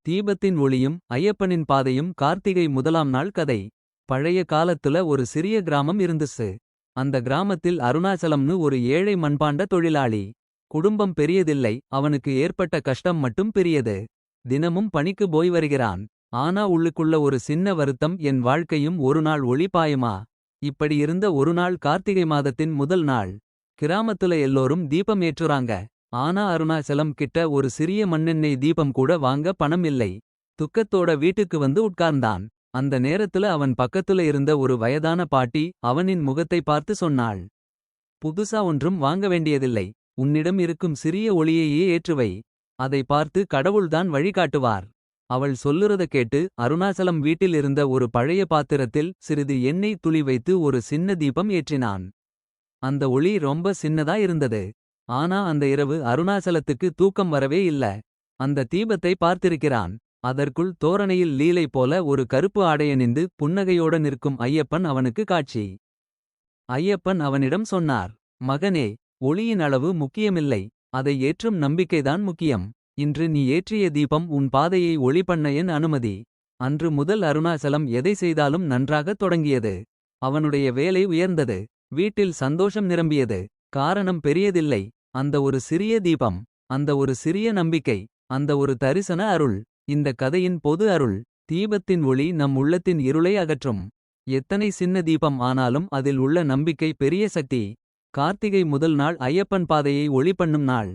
தீபத்தின் ஒளியும் ஐயப்பனின் பாதையும் கார்த்திகை முதலாம் நாள் கதை. பழைய காலத்துல ஒரு சிறிய கிராமம் இருந்துச்சு. அந்த கிராமத்தில் அருணாச்சலம்னு ஒரு ஏழை மண்பாண்ட தொழிலாளி. குடும்பம் பெரியதில்லை, அவனுக்கு ஏற்பட்ட கஷ்டம் மட்டும் பெரியது. தினமும் பணிக்கு போய் வருகிறான். ஆனா உள்ளுக்குள்ள ஒரு சின்ன வருத்தம், என் வாழ்க்கையும் ஒரு நாள் ஒளி பாயுமா. இப்படி இருந்த ஒரு நாள் கார்த்திகை மாதத்தின் முதல் நாள். கிராமத்துல எல்லோரும் தீபம் ஏற்றுறாங்க. ஆனா அருணாச்சலம் கிட்ட ஒரு சிறிய மண்ணெண்ணெய் தீபம் கூட வாங்க பணம் இல்லை. துக்கத்தோட வீட்டுக்கு வந்து உட்கார்ந்தான். அந்த நேரத்துல அவன் பக்கத்துல இருந்த ஒரு வயதான பாட்டி அவனின் முகத்தை பார்த்து சொன்னாள். புதுசா ஒன்றும் வாங்க வேண்டியதில்லை. உன்னிடம் இருக்கும் சிறிய ஒளியையே ஏற்றுவை. அதை பார்த்து கடவுள்தான் வழிகாட்டுவார். அவள் சொல்லுறத கேட்டு அருணாச்சலம் வீட்டில் இருந்த ஒரு பழைய பாத்திரத்தில் சிறிது எண்ணெய் துளி வைத்து ஒரு சின்ன தீபம் ஏற்றினான். அந்த ஒளி ரொம்ப சின்னதா இருந்தது. ஆனா அந்த இரவு அருணாச்சலத்துக்கு தூக்கம் வரவே இல்ல. அந்த தீபத்தை பார்த்திருக்கிறான். அதற்குள் தோரணையில் லீலை போல ஒரு கருப்பு ஆடையணிந்து புன்னகையோட நிற்கும் ஐயப்பன் அவனுக்கு காட்சி. ஐயப்பன் அவனிடம் சொன்னார், மகனே, ஒளியின் அளவு முக்கியமில்லை, அதை ஏற்றும் நம்பிக்கைதான் முக்கியம். இன்று நீ ஏற்றிய தீபம் உன் பாதையை ஒளி பண்ண என் அனுமதி. அன்று முதல் அருணாச்சலம் எதை செய்தாலும் நன்றாகத் தொடங்கியது. அவனுடைய வேலை உயர்ந்தது. வீட்டில் சந்தோஷம் நிரம்பியது. காரணம் பெரியதில்லை, அந்த ஒரு சிறிய தீபம், அந்த ஒரு சிறிய நம்பிக்கை, அந்த ஒரு தரிசன அருள். இந்த கதையின் பொது அருள்: தீபத்தின் ஒளி நம் உள்ளத்தின் இருளை அகற்றும். எத்தனை சின்ன தீபம் ஆனாலும் அதில் உள்ள நம்பிக்கை பெரிய சக்தி. கார்த்திகை முதல் நாள் ஐயப்பன் பாதையை ஒளி பண்ணும் நாள்.